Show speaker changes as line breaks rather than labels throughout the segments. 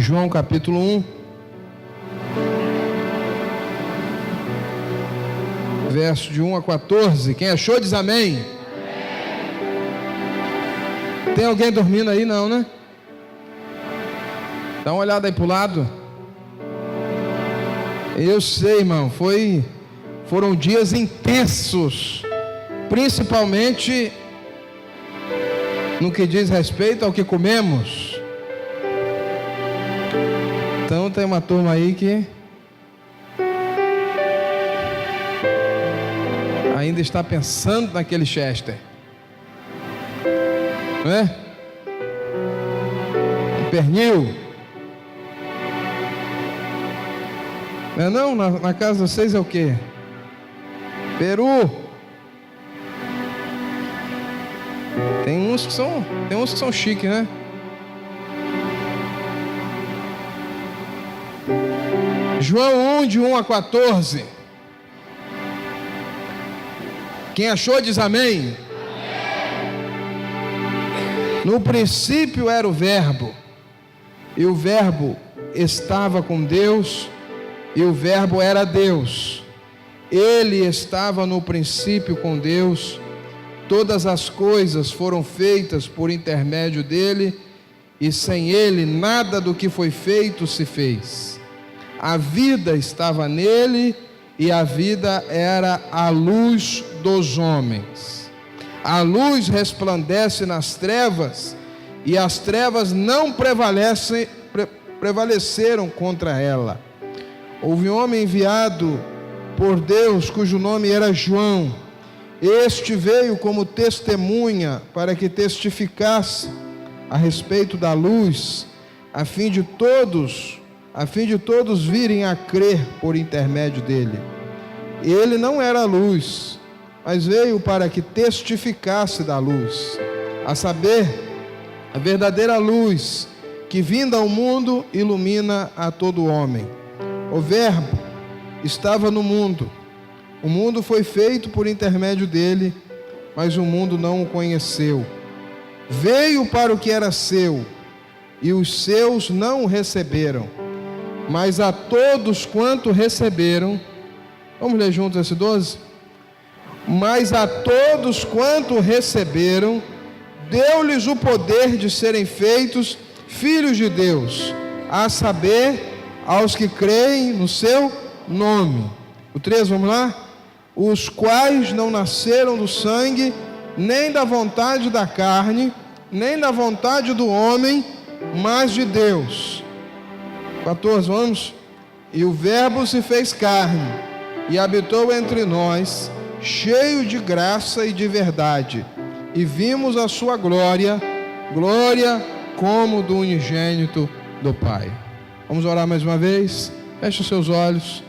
João capítulo 1, verso de 1 a 14. Quem achou diz amém. Tem alguém dormindo aí? Não, né? Dá uma olhada aí pro lado. Eu sei, irmão, foram dias intensos, principalmente no que diz respeito ao que comemos. Então tem uma turma aí que ainda está pensando naquele Chester, não é? Um pernil. Não é não? Na casa de vocês é o quê? Peru. Tem uns que são chiques, né? João 1, de 1 a 14. Quem achou diz amém. No princípio era o Verbo, e o Verbo estava com Deus, e o Verbo era Deus. Ele estava no princípio com Deus. Todas as coisas foram feitas por intermédio dele, e sem ele nada do que foi feito se fez. A vida estava nele, e a vida era a luz dos homens. A luz resplandece nas trevas, e as trevas não prevaleceram contra ela. Houve um homem enviado por Deus, cujo nome era João. Este veio como testemunha para que testificasse a respeito da luz, a fim de todos virem a crer por intermédio dele. Ele não era a luz, mas veio para que testificasse da luz, a saber, a verdadeira luz, que vinda ao mundo ilumina a todo homem. O Verbo estava no mundo. O mundo foi feito por intermédio dele, mas o mundo não o conheceu. Veio para o que era seu, e os seus não o receberam. Mas a todos quanto receberam, vamos ler juntos esse 12? Mas a todos quanto receberam, deu-lhes o poder de serem feitos filhos de Deus, a saber, aos que creem no seu nome. O 3, vamos lá? Os quais não nasceram do sangue, nem da vontade da carne, nem da vontade do homem, mas de Deus. 14, vamos? E o Verbo se fez carne, e habitou entre nós, cheio de graça e de verdade, e vimos a sua glória, glória como do unigênito do Pai. Vamos orar mais uma vez? Feche os seus olhos,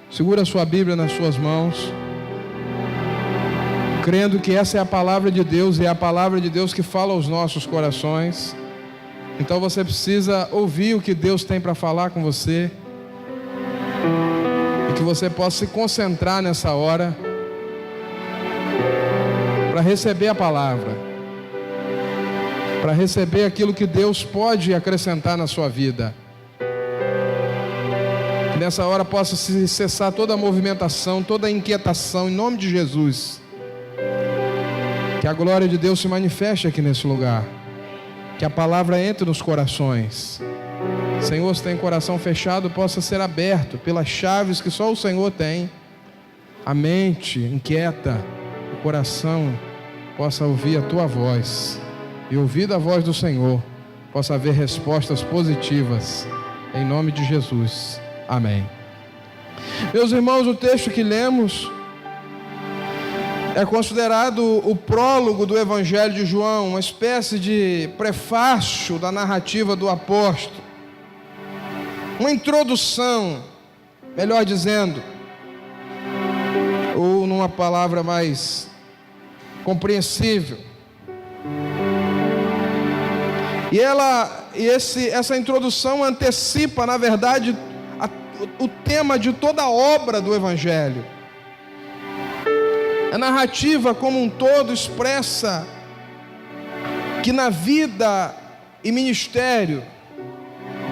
segura a sua Bíblia nas suas mãos, crendo que essa é a palavra de Deus, e é a palavra de Deus que fala aos nossos corações. Então você precisa ouvir o que Deus tem para falar com você, e que você possa se concentrar nessa hora para receber a palavra, para receber aquilo que Deus pode acrescentar na sua vida. Que nessa hora possa se cessar toda a movimentação, toda a inquietação, em nome de Jesus. Que a glória de Deus se manifeste aqui nesse lugar. Que a palavra entre nos corações. Senhor, se tem coração fechado, possa ser aberto pelas chaves que só o Senhor tem. A mente inquieta, o coração possa ouvir a tua voz, e ouvindo a voz do Senhor, possa haver respostas positivas, em nome de Jesus. Amém. Meus irmãos, o texto que lemos é considerado o prólogo do Evangelho de João, uma espécie de prefácio da narrativa do apóstolo, uma introdução, melhor dizendo, ou numa palavra mais compreensível. E essa introdução antecipa, na verdade, o tema de toda a obra do Evangelho. A narrativa como um todo expressa que na vida e ministério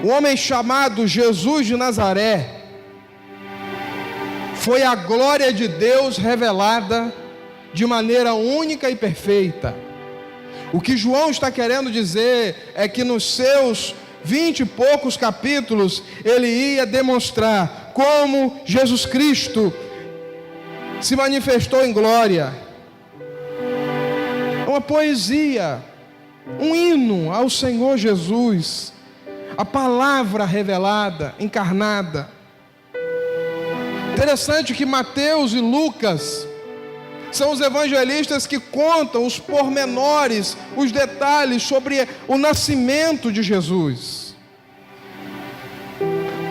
O homem chamado Jesus de Nazaré foi a glória de Deus revelada de maneira única e perfeita. O que João está querendo dizer é que nos seus 20 e poucos capítulos, ele ia demonstrar como Jesus Cristo se manifestou em glória. É uma poesia, um hino ao Senhor Jesus, a palavra revelada, encarnada. Interessante que Mateus e Lucas são os evangelistas que contam os pormenores, os detalhes sobre o nascimento de Jesus.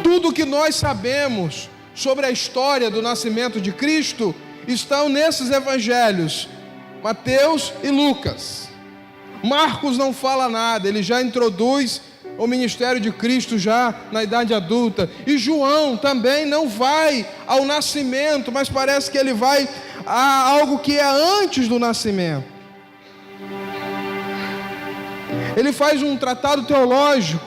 Tudo que nós sabemos sobre a história do nascimento de Cristo estão nesses evangelhos, Mateus e Lucas. Marcos não fala nada, ele já introduz o ministério de Cristo já na idade adulta. E João também não vai ao nascimento, mas parece que ele vai a algo que é antes do nascimento. Ele faz um tratado teológico.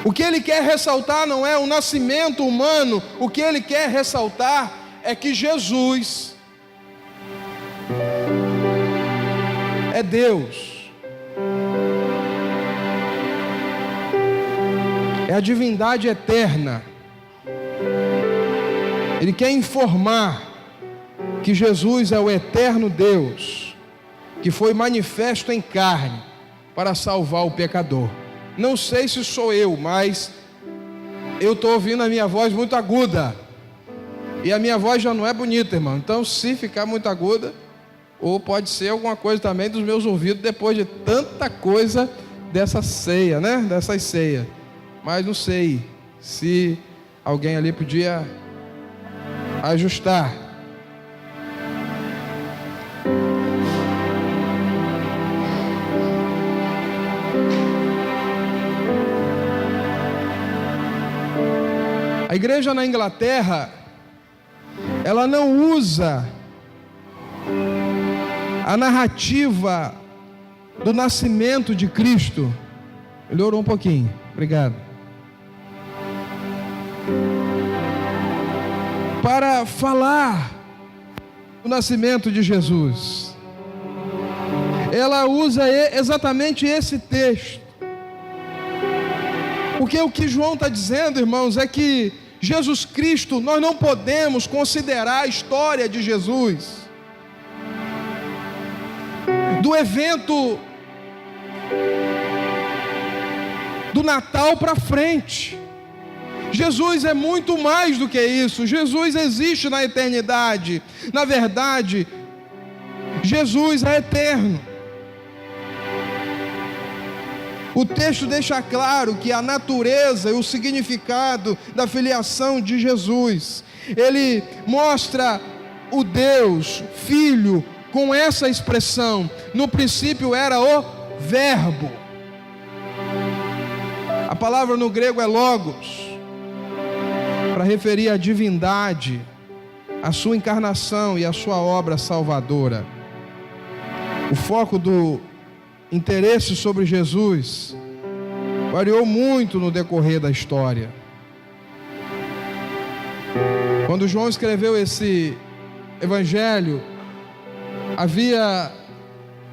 O que ele quer ressaltar não é o nascimento humano, o que ele quer ressaltar é que Jesus é Deus. É a divindade eterna. Ele quer informar que Jesus é o eterno Deus, que foi manifesto em carne para salvar o pecador. Não sei se sou eu, mas eu estou ouvindo a minha voz muito aguda. E a minha voz já não é bonita, irmão. Então, se ficar muito aguda, ou pode ser alguma coisa também dos meus ouvidos, depois de tanta coisa dessa ceia, né? Dessas ceias. Mas não sei se alguém ali podia ajustar. A igreja na Inglaterra, ela não usa a narrativa do nascimento de Cristo. Melhorou um pouquinho, obrigado. Para falar do nascimento de Jesus. Ela usa exatamente esse texto. Porque o que João está dizendo, irmãos, é que Jesus Cristo, nós não podemos considerar a história de Jesus do evento do Natal para frente. Jesus é muito mais do que isso. Jesus existe na eternidade. Na verdade, Jesus é eterno. O texto deixa claro que a natureza e o significado da filiação de Jesus, ele mostra o Deus Filho com essa expressão: no princípio era o Verbo. A palavra no grego é logos, para referir à divindade, a sua encarnação e a sua obra salvadora. O foco do interesse sobre Jesus variou muito no decorrer da história. Quando João escreveu esse evangelho, havia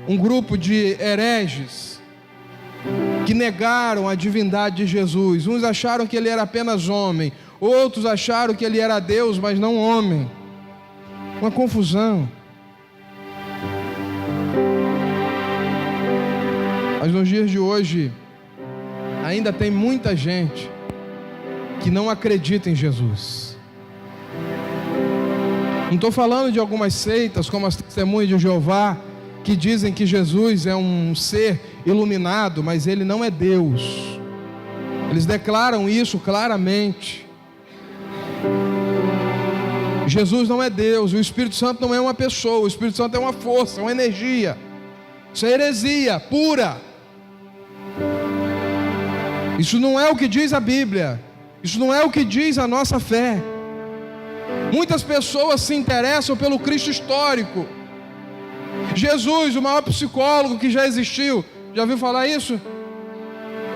um grupo de hereges que negaram a divindade de Jesus. Uns acharam que ele era apenas homem, outros acharam que ele era Deus, mas não homem. Uma confusão. Mas nos dias de hoje, ainda tem muita gente que não acredita em Jesus. Não estou falando de algumas seitas, como as Testemunhas de Jeová, que dizem que Jesus é um ser iluminado, mas ele não é Deus. Eles declaram isso claramente. Jesus não é Deus, o Espírito Santo não é uma pessoa, o Espírito Santo é uma força, uma energia. Isso é heresia pura. Isso não é o que diz a Bíblia. Isso não é o que diz a nossa fé. Muitas pessoas se interessam pelo Cristo histórico. Jesus, o maior psicólogo que já existiu. Já ouviu falar isso?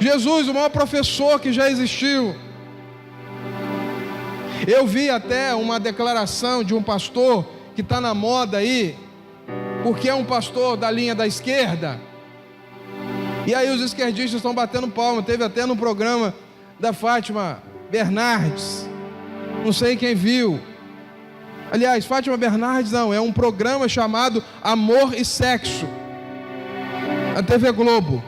Jesus, o maior professor que já existiu. Eu vi até uma declaração de um pastor que está na moda aí, porque é um pastor da linha da esquerda. E aí os esquerdistas estão batendo palma. Teve até no programa da Fátima Bernardes, não sei quem viu. Aliás, Fátima Bernardes não, é um programa chamado Amor e Sexo, a TV Globo.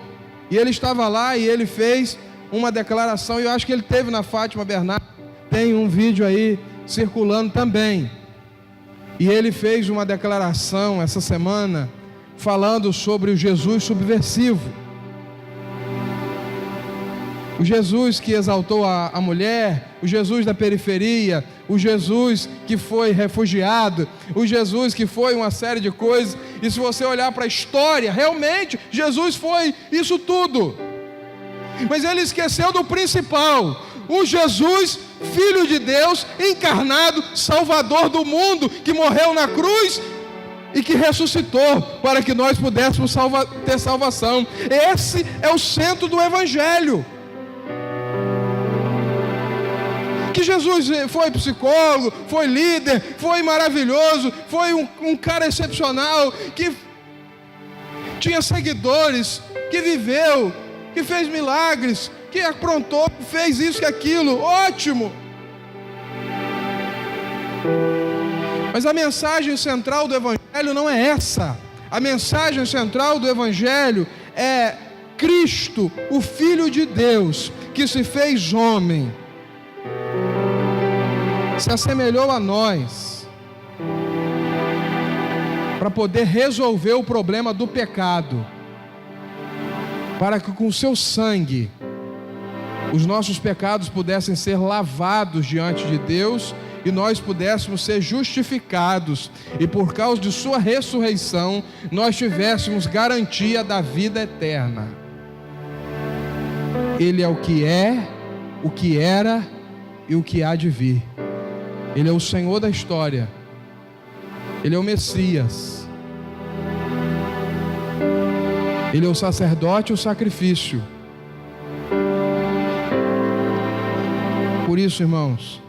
E ele estava lá e ele fez uma declaração, e eu acho que ele teve na Fátima Bernardes, tem um vídeo aí circulando também. E ele fez uma declaração essa semana, falando sobre o Jesus subversivo. O Jesus que exaltou a mulher, o Jesus da periferia, o Jesus que foi refugiado, o Jesus que foi uma série de coisas. E se você olhar para a história, realmente Jesus foi isso tudo. Mas ele esqueceu do principal: o Jesus, Filho de Deus, encarnado, Salvador do mundo, que morreu na cruz e que ressuscitou para que nós pudéssemos ter salvação. Esse é o centro do Evangelho. Que Jesus foi psicólogo, foi líder, foi maravilhoso, foi um cara excepcional, que tinha seguidores, que viveu, que fez milagres, que aprontou, fez isso e aquilo, ótimo. Mas a mensagem central do Evangelho não é essa. A mensagem central do Evangelho é Cristo, o Filho de Deus, que se fez homem, se assemelhou a nós, para poder resolver o problema do pecado, para que com seu sangue os nossos pecados pudessem ser lavados diante de Deus e nós pudéssemos ser justificados, e por causa de sua ressurreição nós tivéssemos garantia da vida eterna. Ele é o que é, o que era e o que há de vir. Ele é o Senhor da história. Ele é o Messias. Ele é o sacerdote e o sacrifício. Por isso, irmãos,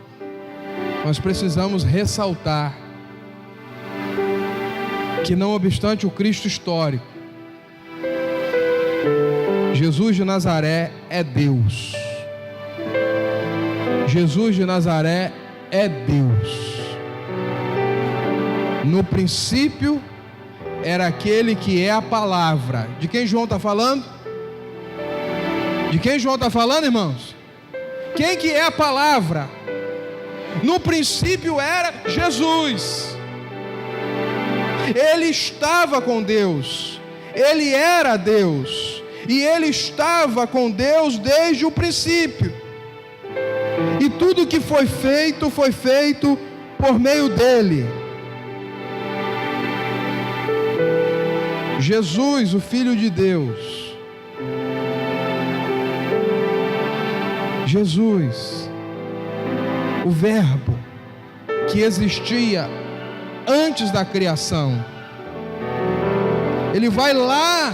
nós precisamos ressaltar que, não obstante o Cristo histórico, Jesus de Nazaré é Deus. Jesus de Nazaré é Deus. No princípio era aquele que é a palavra. De quem João está falando? De quem João está falando, irmãos? Quem que é a palavra? No princípio era Jesus. Ele estava com Deus. Ele era Deus. E ele estava com Deus desde o princípio. E tudo que foi feito por meio dele. Jesus, o Filho de Deus. Jesus, o Verbo que existia antes da criação. Ele vai lá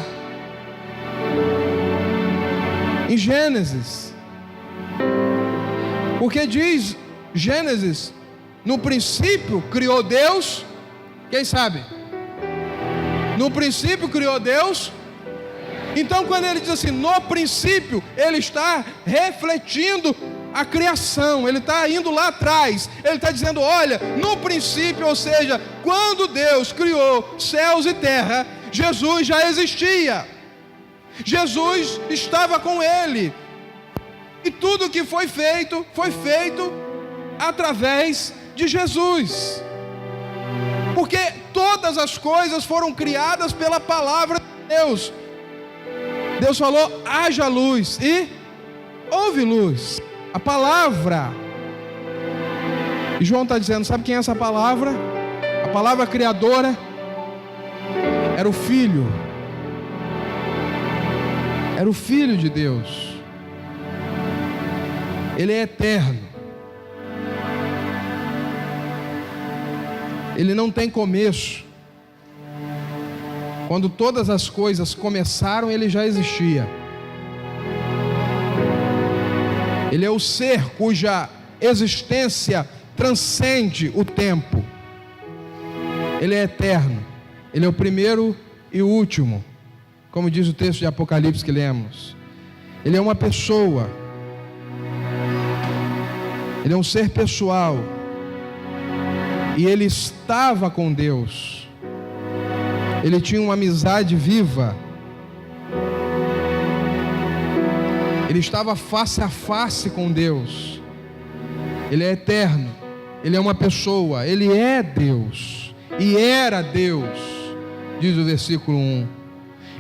em Gênesis, porque diz Gênesis: no princípio criou Deus. Quem sabe? No princípio criou Deus. Então, quando ele diz assim, no princípio, ele está refletindo a criação, ele está indo lá atrás, ele está dizendo, olha, no princípio, ou seja, quando Deus criou céus e terra, Jesus já existia, Jesus estava com ele, e tudo que foi feito através de Jesus, porque todas as coisas foram criadas pela palavra de Deus. Deus falou, haja luz, e houve luz. A palavra. E João está dizendo, sabe quem é essa palavra? A palavra criadora era o Filho. Era o Filho de Deus. Ele é eterno. Ele não tem começo. Quando todas as coisas começaram, ele já existia. Ele é o ser cuja existência transcende o tempo. Ele é eterno. Ele é o primeiro e o último, como diz o texto de Apocalipse que lemos. Ele é uma pessoa. Ele é um ser pessoal. E ele estava com Deus. Ele tinha uma amizade viva. Ele estava face a face com Deus. Ele é eterno. Ele é uma pessoa. Ele é Deus. E era Deus, diz o versículo 1.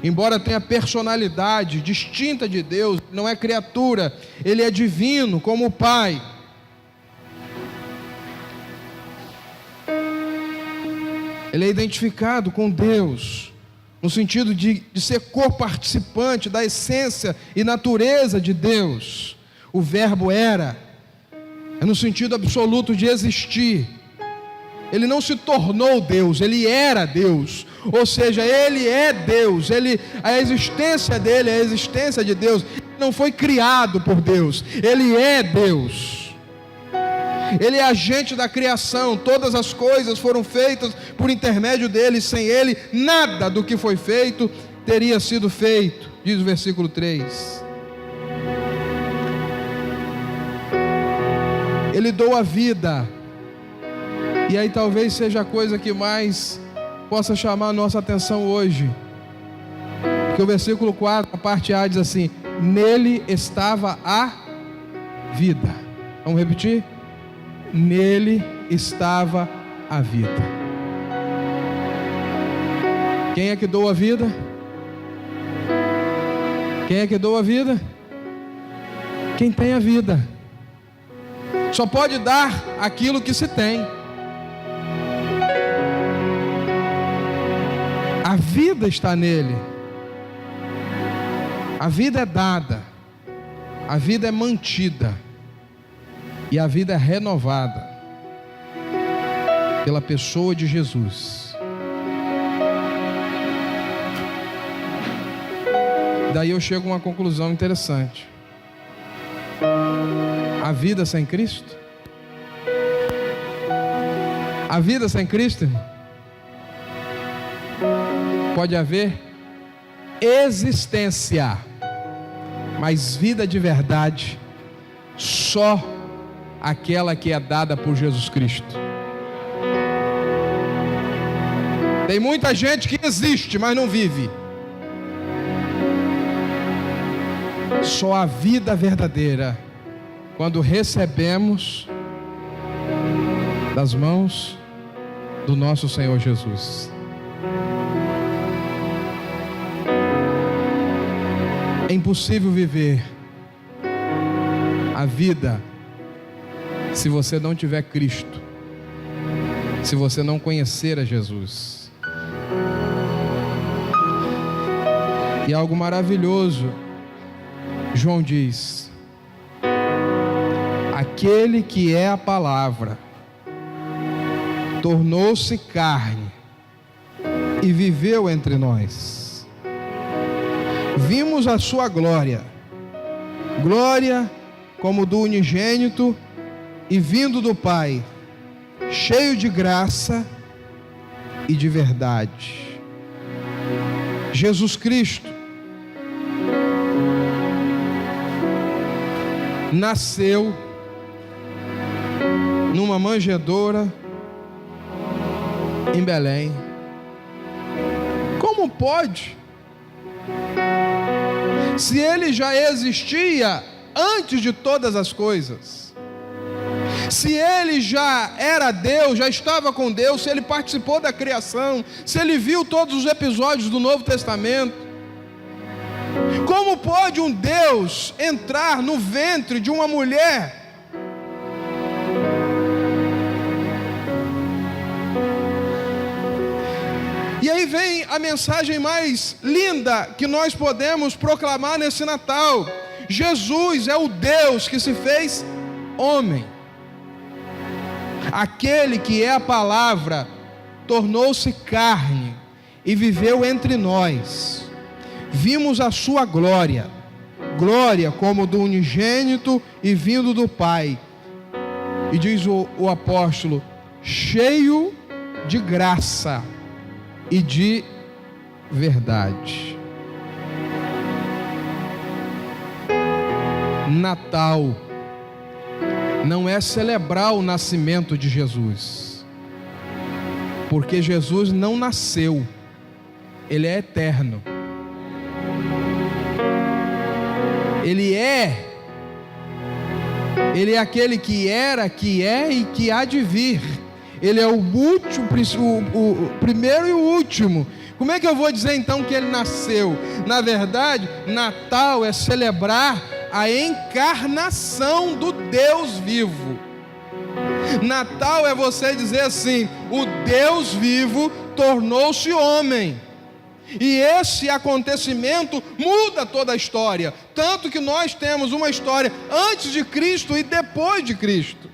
Embora tenha personalidade distinta de Deus, não é criatura. Ele é divino como o Pai. Ele é identificado com Deus, no sentido de ser co-participante da essência e natureza de Deus. O verbo era, é no sentido absoluto de existir. Ele não se tornou Deus, ele era Deus. Ou seja, ele é Deus. A existência dele é a existência de Deus. Ele não foi criado por Deus, ele é Deus. Ele é agente da criação. Todas as coisas foram feitas por intermédio dele. Sem ele, nada do que foi feito teria sido feito, diz o versículo 3. Ele doa a vida. E aí talvez seja a coisa que mais possa chamar a nossa atenção hoje. Porque o versículo 4, a parte A diz assim: nele estava a vida. Vamos repetir? Nele estava a vida. Quem é que doa a vida? Quem é que doa a vida? Quem tem a vida. Só pode dar aquilo que se tem. A vida está nele. A vida é dada. A vida é mantida. E a vida é renovada pela pessoa de Jesus. Daí eu chego a uma conclusão interessante. A vida sem Cristo? A vida sem Cristo? Pode haver existência, mas vida de verdade só aquela que é dada por Jesus Cristo. Tem muita gente que existe, mas não vive. Só a vida verdadeira, quando recebemos das mãos do nosso Senhor Jesus. É impossível viver a vida se você não tiver Cristo, se você não conhecer a Jesus. E algo maravilhoso, João diz: aquele que é a palavra tornou-se carne e viveu entre nós. Vimos a sua glória, glória como do unigênito e vindo do Pai, cheio de graça e de verdade. Jesus Cristo nasceu numa manjedoura em Belém. Como pode? Se ele já existia antes de todas as coisas. Se ele já era Deus, já estava com Deus, se ele participou da criação, se ele viu todos os episódios do Novo Testamento, como pode um Deus entrar no ventre de uma mulher? E aí vem a mensagem mais linda que nós podemos proclamar nesse Natal. Jesus é o Deus que se fez homem. Aquele que é a palavra tornou-se carne e viveu entre nós. Vimos a sua glória, glória como do unigênito e vindo do Pai. E diz o apóstolo, cheio de graça e de verdade. Natal não é celebrar o nascimento de Jesus, porque Jesus não nasceu, Ele é eterno. Ele é aquele que era, que é e que há de vir. Ele é o último, o primeiro e o último. Como é que eu vou dizer então que Ele nasceu? Na verdade, Natal é celebrar a encarnação do Deus vivo. Natal é você dizer assim, o Deus vivo tornou-se homem. E esse acontecimento muda toda a história. Tanto que nós temos uma história antes de Cristo e depois de Cristo.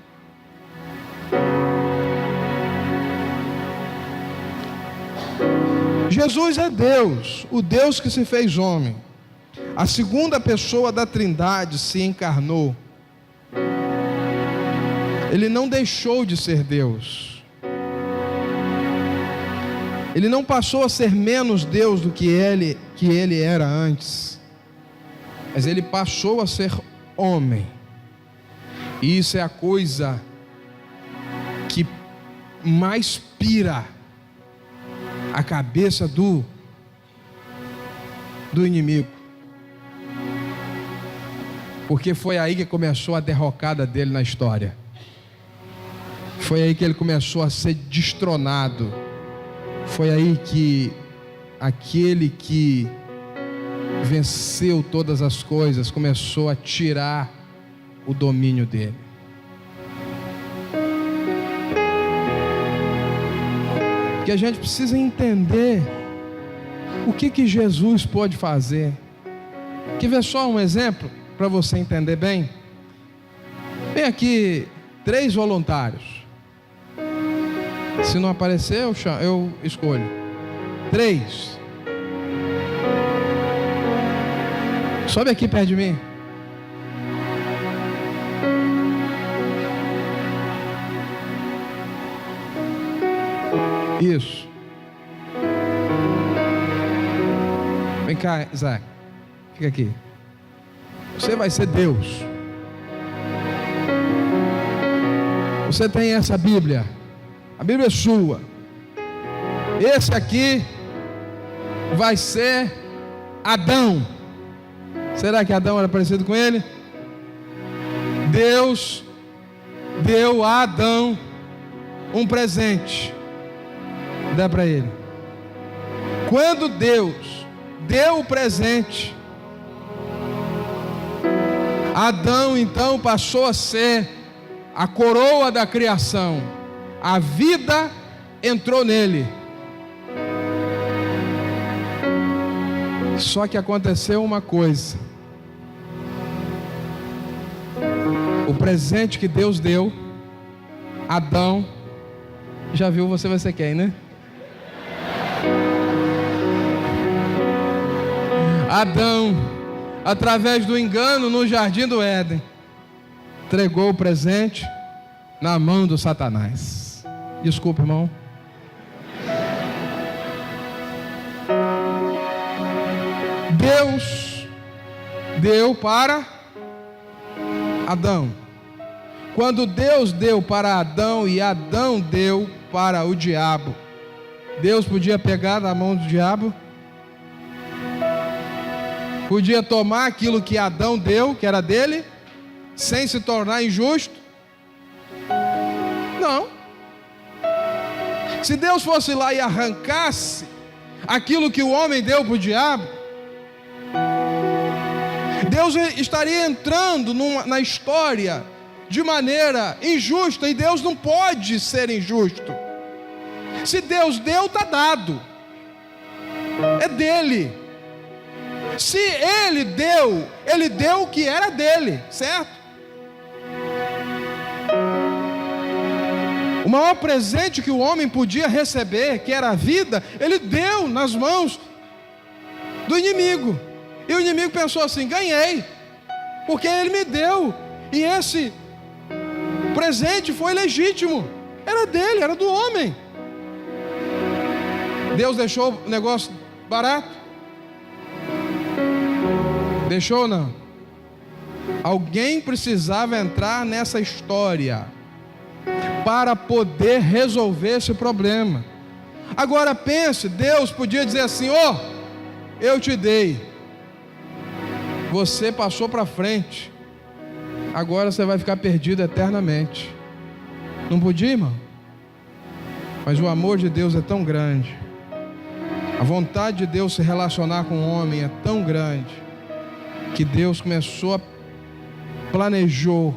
Jesus é Deus, o Deus que se fez homem. A segunda pessoa da Trindade se encarnou. Ele não deixou de ser Deus. Ele não passou a ser menos Deus do que ele era antes. Mas ele passou a ser homem. E isso é a coisa que mais pira a cabeça do inimigo. Porque foi aí que começou a derrocada dele na história. Foi aí que ele começou a ser destronado. Foi aí que aquele que venceu todas as coisas começou a tirar o domínio dele. Que a gente precisa entender o que Jesus pode fazer. Quer ver só um exemplo para você entender bem? Vem aqui 3 voluntários. Se não aparecer, eu escolho 3. Sobe aqui perto de mim. Isso. Vem cá, Isaac. Fica aqui. Você vai ser Deus. Você tem essa Bíblia. A Bíblia é sua. Esse aqui vai ser Adão. Será que Adão era parecido com ele? Deus deu a Adão um presente. Dá para ele. Quando Deus deu o presente, Adão então passou a ser a coroa da criação. A vida entrou nele. Só que aconteceu uma coisa. O presente que Deus deu, Adão, já viu você vai ser quem, né? Adão, através do engano no jardim do Éden, entregou o presente na mão do Satanás. Desculpa, irmão. Deus deu para Adão. Quando Deus deu para Adão e Adão deu para o diabo, Deus podia pegar na mão do diabo? Podia tomar aquilo que Adão deu, que era dele, sem se tornar injusto? Não. Se Deus fosse lá e arrancasse aquilo que o homem deu para o diabo, Deus estaria entrando na história de maneira injusta, e Deus não pode ser injusto. Se Deus deu, está dado, é dele. Se Ele deu o que era dele, certo? O maior presente que o homem podia receber, que era a vida, Ele deu nas mãos do inimigo. E o inimigo pensou assim: ganhei, porque ele me deu, e esse presente foi legítimo, era dele, era do homem. Deus deixou o negócio barato? Deixou ou não? Alguém precisava entrar nessa história para poder resolver esse problema. Agora pense, Deus podia dizer assim: ó, eu te dei, você passou para frente, agora você vai ficar perdido eternamente. Não podia, irmão? Mas o amor de Deus é tão grande, a vontade de Deus se relacionar com o homem é tão grande, que Deus planejou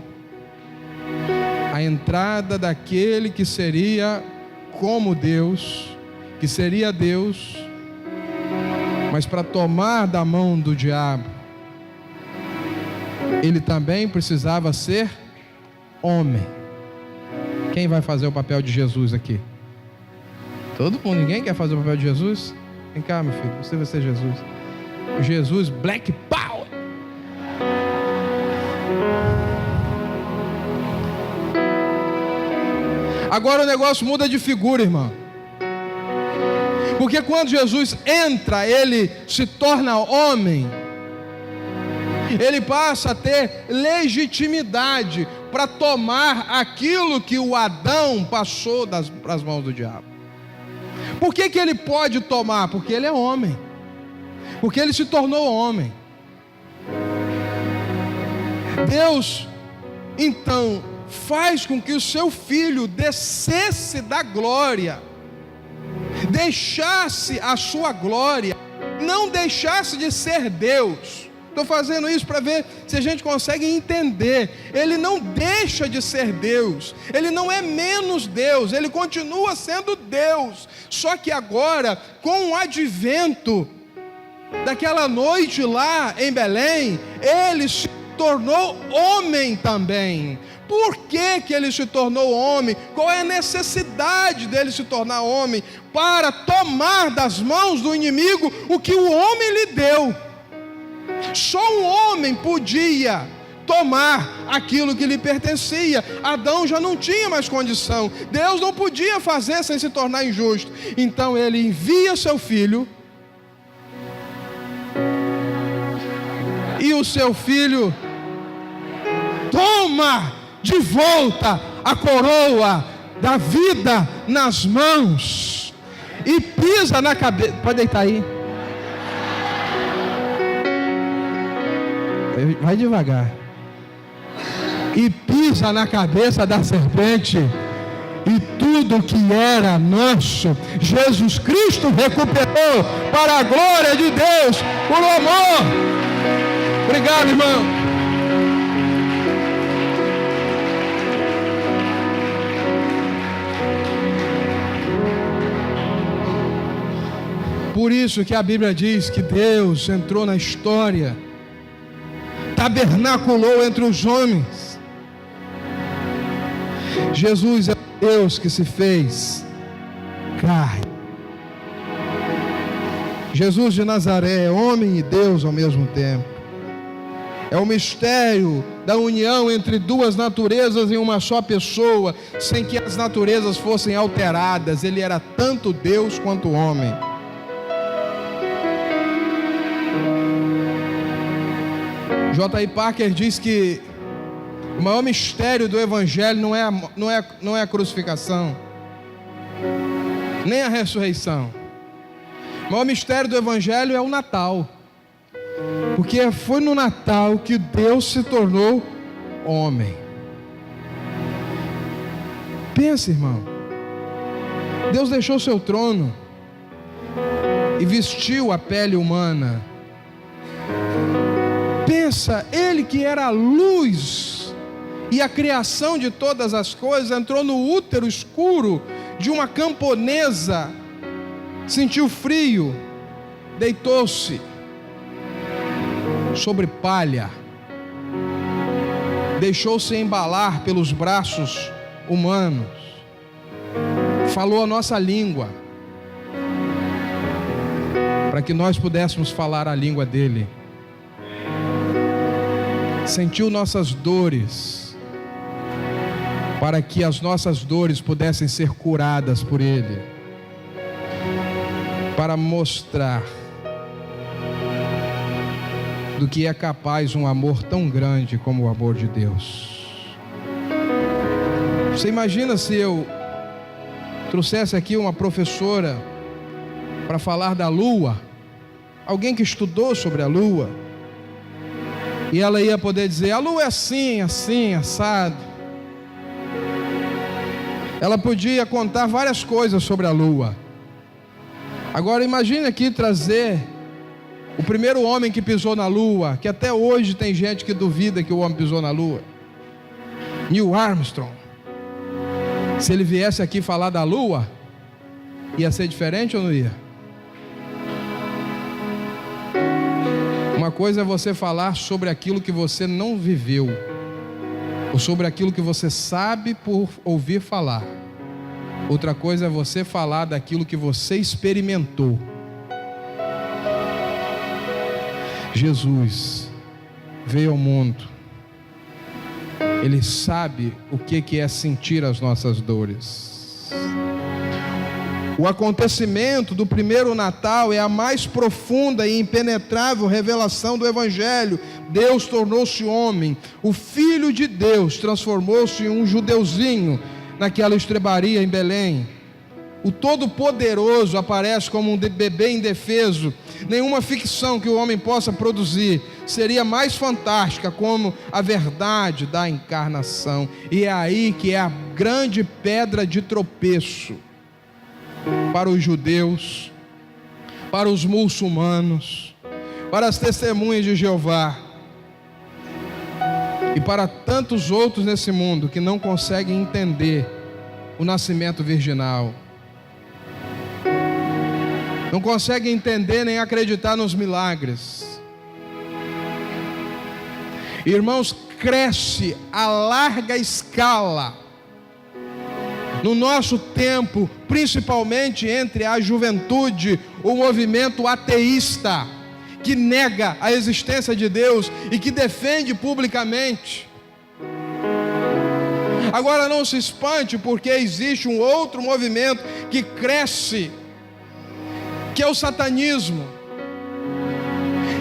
a entrada daquele que seria como Deus, que seria Deus, mas para tomar da mão do diabo, ele também precisava ser homem. Quem vai fazer o papel de Jesus aqui? Todo mundo, ninguém quer fazer o papel de Jesus? Vem cá, meu filho, você vai ser Jesus. Jesus Black Power. Agora o negócio muda de figura, irmão. Porque quando Jesus entra, ele se torna homem. Ele passa a ter legitimidade para tomar aquilo que o Adão passou para as mãos do diabo. Por que ele pode tomar? Porque ele é homem. Porque ele se tornou homem. Deus, então, faz com que o seu filho descesse da glória, deixasse a sua glória, não deixasse de ser Deus. Estou fazendo isso para ver se a gente consegue entender. Ele não deixa de ser Deus, ele não é menos Deus, ele continua sendo Deus. Só que agora, com o advento daquela noite lá em Belém, ele se tornou homem também. Por que ele se tornou homem? Qual é a necessidade dele se tornar homem? Para tomar das mãos do inimigo o que o homem lhe deu. Só um homem podia tomar aquilo que lhe pertencia. Adão já não tinha mais condição. Deus não podia fazer sem se tornar injusto. Então ele envia seu filho, e o seu filho toma de volta a coroa da vida nas mãos e pisa na cabeça. Pode deitar aí. Vai devagar. E pisa na cabeça da serpente, e tudo que era nosso, Jesus Cristo recuperou para a glória de Deus, por amor. Obrigado, irmão. Por isso que a Bíblia diz que Deus entrou na história, tabernaculou entre os homens. Jesus é Deus que se fez carne. Jesus de Nazaré é homem e Deus ao mesmo tempo. É o mistério da união entre duas naturezas em uma só pessoa, sem que as naturezas fossem alteradas. Ele era tanto Deus quanto homem. J.I. Parker diz que o maior mistério do Evangelho não é a crucificação, nem a ressurreição. O maior mistério do Evangelho é o Natal, porque foi no Natal que Deus se tornou homem. Pensa, irmão, Deus deixou seu trono e vestiu a pele humana. Pensa, ele que era a luz e a criação de todas as coisas, entrou no útero escuro de uma camponesa, sentiu frio, deitou-se sobre palha, deixou-se embalar pelos braços humanos, falou a nossa língua, para que nós pudéssemos falar a língua dele. sentiu nossas dores, para que as nossas dores pudessem ser curadas por Ele, para mostrar do que é capaz um amor tão grande como o amor de Deus. Você imagina se eu trouxesse aqui uma professora para falar da lua, alguém que estudou sobre a lua, e ela ia poder dizer: a lua é assim, assim, assado. Ela podia contar várias coisas sobre a lua. Agora imagine aqui trazer o primeiro homem que pisou na lua, que até hoje tem gente que duvida que o homem pisou na lua, Neil Armstrong. Se ele viesse aqui falar da lua, ia ser diferente ou não ia? Uma coisa é você falar sobre aquilo que você não viveu, ou sobre aquilo que você sabe por ouvir falar. Outra coisa é você falar daquilo que você experimentou. Jesus veio ao mundo. Ele sabe o que é sentir as nossas dores. O acontecimento do primeiro Natal é a mais profunda e impenetrável revelação do Evangelho. Deus tornou-se homem. O Filho de Deus transformou-se em um judeuzinho naquela estrebaria em Belém. O Todo-Poderoso aparece como um bebê indefeso. Nenhuma ficção que o homem possa produzir seria mais fantástica como a verdade da encarnação. E é aí que é a grande pedra de tropeço para os judeus, para os muçulmanos, para as testemunhas de Jeová e para tantos outros nesse mundo que não conseguem entender o nascimento virginal, não conseguem entender nem acreditar nos milagres. Irmãos, cresce a larga escala no nosso tempo, principalmente entre a juventude, o movimento ateísta, que nega a existência de Deus e que defende publicamente. Agora não se espante, porque existe um outro movimento que cresce, que é o satanismo,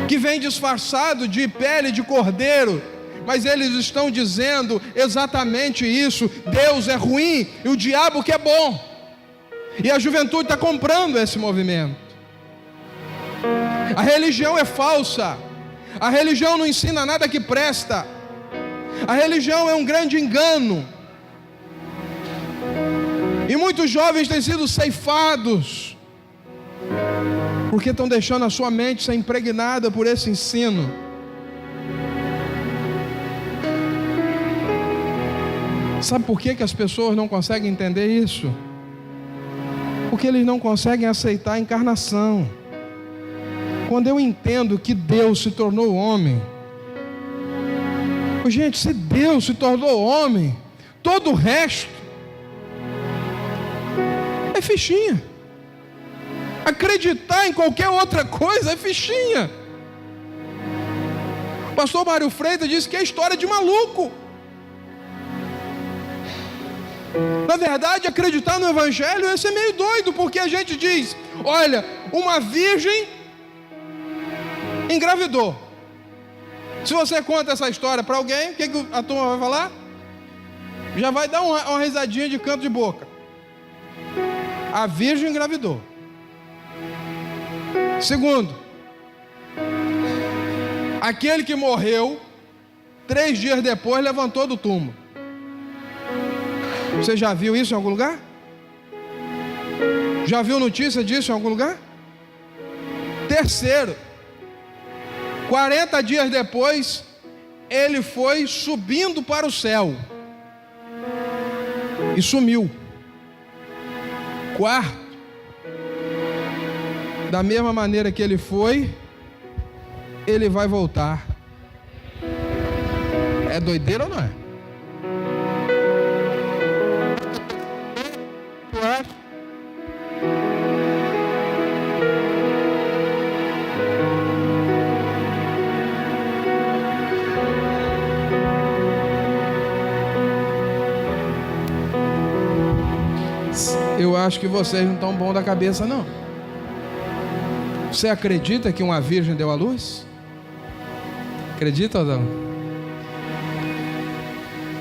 que vem disfarçado de pele de cordeiro, mas eles estão dizendo exatamente isso: Deus é ruim e o diabo que é bom. E a juventude está comprando esse movimento. A religião é falsa, a religião não ensina nada que presta, a religião é um grande engano, e muitos jovens têm sido ceifados, porque estão deixando a sua mente ser impregnada por esse ensino. Sabe por que as pessoas não conseguem entender isso? Porque eles não conseguem aceitar a encarnação. Quando eu entendo que Deus se tornou homem, gente, se Deus se tornou homem, todo o resto é fichinha. Acreditar em qualquer outra coisa é fichinha. O pastor Mário Freitas disse que é história de maluco. Na verdade, acreditar no Evangelho é ser meio doido, porque a gente diz: olha, uma virgem engravidou. Se você conta essa história para alguém, o que a turma vai falar? Já vai dar uma risadinha de canto de boca. A virgem engravidou. Segundo, aquele que morreu 3 dias depois levantou do túmulo. Você já viu isso em algum lugar? Já viu notícia disso em algum lugar? Terceiro, 40 dias depois, ele foi subindo para o céu e sumiu. Quarto, da mesma maneira que ele foi, ele vai voltar. É doideira ou não é? acho que vocês não estão bons da cabeça, não. Você acredita que uma virgem deu à luz? Acredita ou não?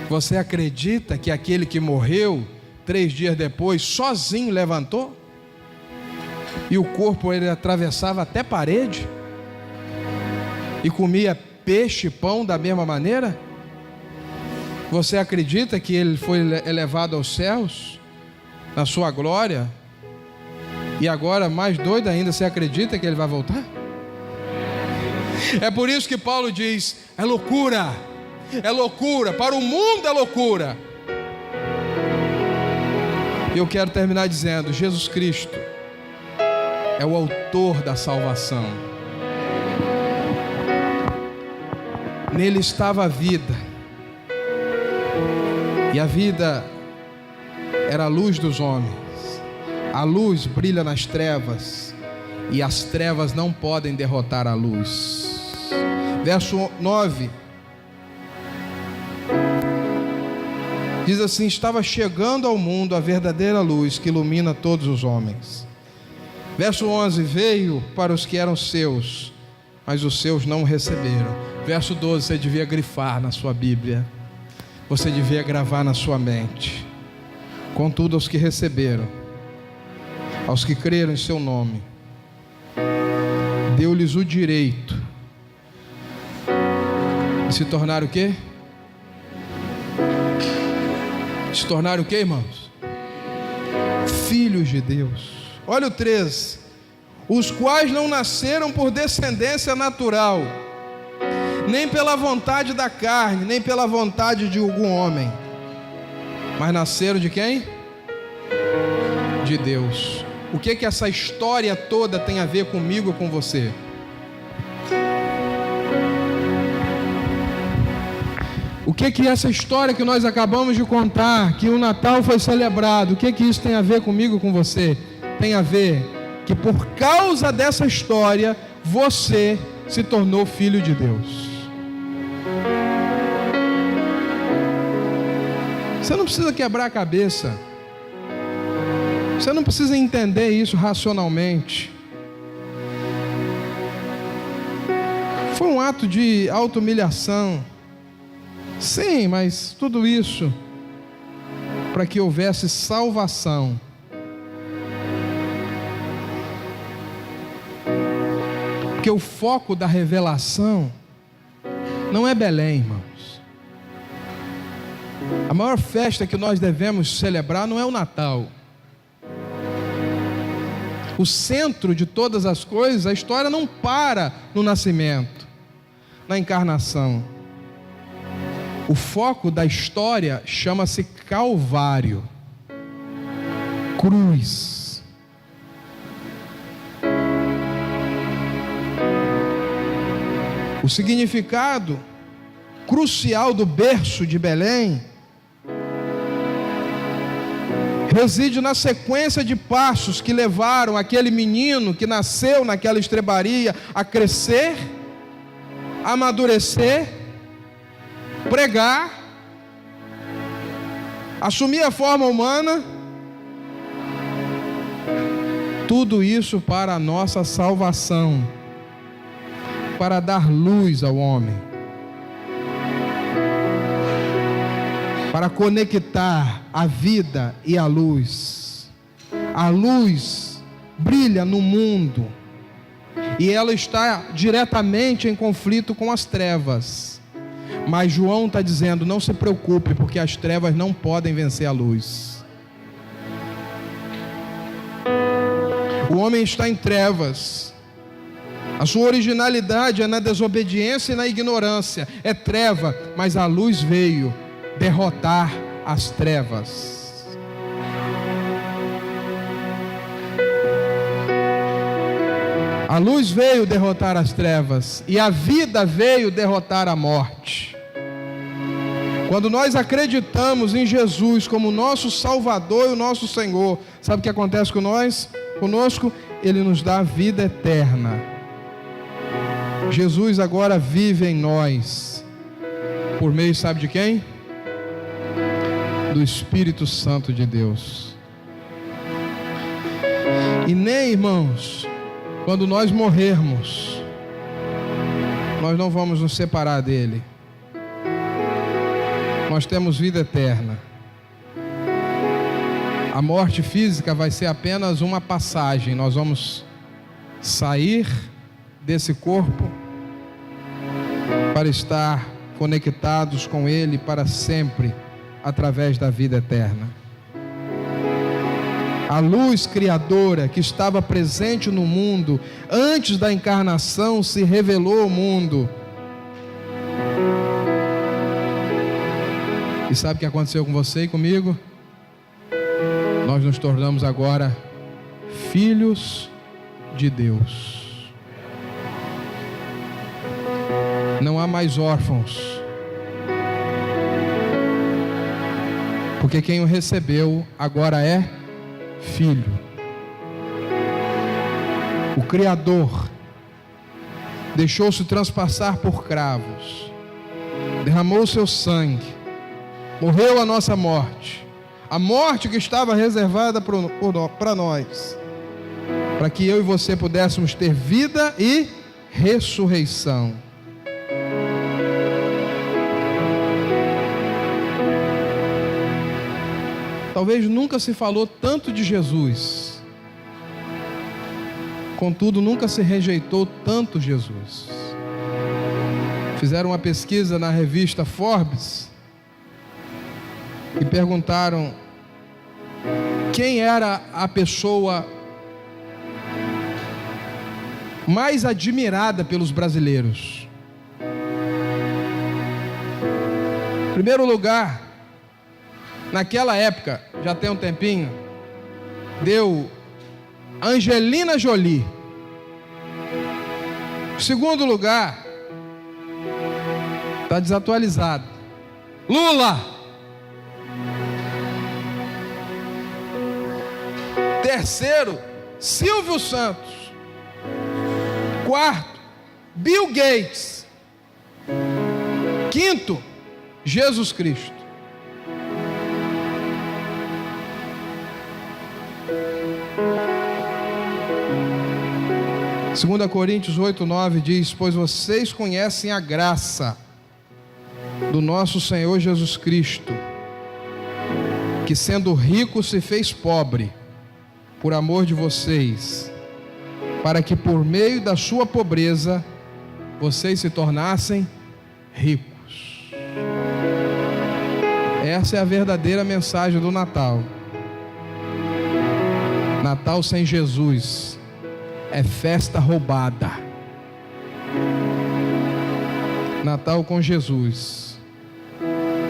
Você acredita que aquele que morreu 3 dias depois, sozinho levantou? E o corpo ele atravessava até parede? E comia peixe e pão da mesma maneira? Você acredita que ele foi elevado aos céus, na sua glória? E agora, mais doido ainda, você acredita que ele vai voltar? É por isso que Paulo diz: é loucura, para o mundo é loucura. E eu quero terminar dizendo: Jesus Cristo é o autor da salvação. Nele estava a vida, e a vida era a luz dos homens. A luz brilha nas trevas, e as trevas não podem derrotar a luz. Verso 9 diz assim: estava chegando ao mundo a verdadeira luz que ilumina todos os homens. Verso 11: veio para os que eram seus, mas os seus não o receberam. Verso 12, você devia grifar na sua Bíblia, você devia gravar na sua mente. Contudo, aos que receberam, aos que creram em seu nome, deu-lhes o direito de se tornar o quê? Se tornar o quê, irmãos? Filhos de Deus. Olha o 13: os quais não nasceram por descendência natural, nem pela vontade da carne, nem pela vontade de algum homem, mas nasceram de quem? De Deus. O que que essa história toda tem a ver comigo e com você? O que que essa história que nós acabamos de contar, que o Natal foi celebrado, o que que isso tem a ver comigo e com você? Tem a ver que por causa dessa história, você se tornou filho de Deus. Você não precisa quebrar a cabeça. Você não precisa entender isso racionalmente. Foi um ato de auto-humilhação. Sim, mas tudo isso para que houvesse salvação. Porque o foco da revelação não é Belém, irmãos. A maior festa que nós devemos celebrar não é o Natal. O centro de todas as coisas, a história não para no nascimento, na encarnação. O foco da história chama-se Calvário, cruz. O significado crucial do berço de Belém reside na sequência de passos que levaram aquele menino que nasceu naquela estrebaria a crescer, amadurecer, pregar, assumir a forma humana. Tudo isso para a nossa salvação, para dar luz ao homem, para conectar a vida e a luz. A luz brilha no mundo e ela está diretamente em conflito com as trevas. Mas João está dizendo: não se preocupe, porque as trevas não podem vencer a luz. O homem está em trevas. A sua originalidade é na desobediência e na ignorância. É treva, mas a luz veio derrotar as trevas. A luz veio derrotar as trevas e a vida veio derrotar a morte. Quando nós acreditamos em Jesus como nosso Salvador e o nosso Senhor, sabe o que acontece conosco? Ele nos dá a vida eterna. Jesus agora vive em nós, por meio, sabe de quem? Do Espírito Santo de Deus. E nem, irmãos, quando nós morrermos, nós não vamos nos separar dele. Nós temos vida eterna. A morte física vai ser apenas uma passagem. Nós vamos sair desse corpo para estar conectados com ele para sempre, através da vida eterna. A luz criadora que estava presente no mundo antes da encarnação se revelou ao mundo. E sabe o que aconteceu com você e comigo? Nós nos tornamos agora filhos de Deus. Não há mais órfãos, porque quem o recebeu agora é filho. O Criador deixou-se transpassar por cravos, derramou seu sangue, morreu a nossa morte, a morte que estava reservada para nós, para que eu e você pudéssemos ter vida e ressurreição. Talvez nunca se falou tanto de Jesus, contudo nunca se rejeitou tanto Jesus. Fizeram uma pesquisa na revista Forbes e perguntaram quem era a pessoa mais admirada pelos brasileiros. Em primeiro lugar, naquela época, já tem um tempinho, deu Angelina Jolie. Em segundo lugar, está desatualizado, Lula. Terceiro, Silvio Santos. Quarto, Bill Gates. Quinto, Jesus Cristo. Segunda Coríntios 8:9 diz: pois vocês conhecem a graça do nosso Senhor Jesus Cristo, que sendo rico se fez pobre por amor de vocês, para que por meio da sua pobreza vocês se tornassem ricos. Essa é a verdadeira mensagem do Natal. Natal sem Jesus é festa roubada. Natal com Jesus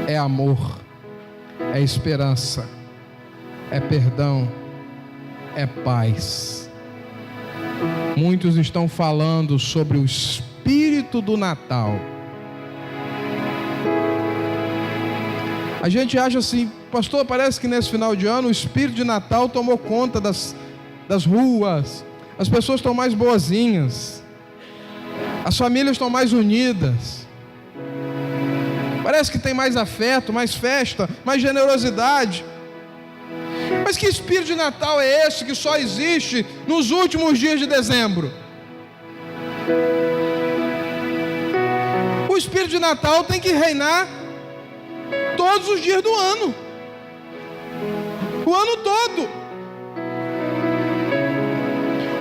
é amor, é esperança, é perdão, é paz. Muitos estão falando sobre o espírito do Natal. A gente acha assim, pastor, parece que nesse final de ano o espírito de Natal tomou conta das ruas, as pessoas estão mais boazinhas, as famílias estão mais unidas, parece que tem mais afeto, mais festa, mais generosidade. Mas que espírito de Natal é esse que só existe nos últimos dias de dezembro? O espírito de Natal tem que reinar todos os dias do ano, o ano todo.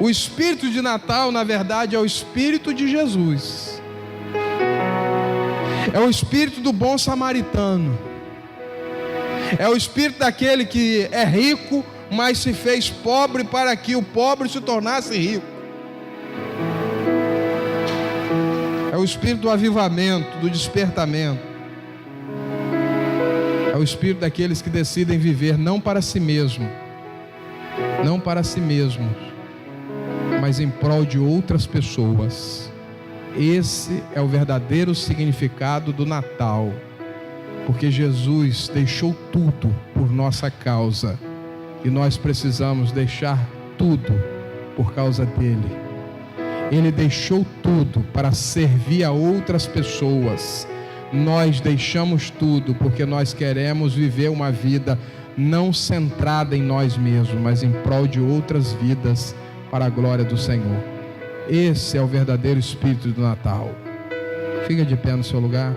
O espírito de Natal, na verdade, é o espírito de Jesus. É o espírito do bom samaritano. É o espírito daquele que é rico, mas se fez pobre para que o pobre se tornasse rico. É o espírito do avivamento, do despertamento. É o espírito daqueles que decidem viver não para si mesmo, não para si mesmos, mas em prol de outras pessoas. Esse é o verdadeiro significado do Natal. Porque Jesus deixou tudo por nossa causa, e nós precisamos deixar tudo por causa dele. Ele deixou tudo para servir a outras pessoas. Nós deixamos tudo porque nós queremos viver uma vida não centrada em nós mesmos, mas em prol de outras vidas para a glória do Senhor. Esse é o verdadeiro espírito do Natal. Fica de pé no seu lugar.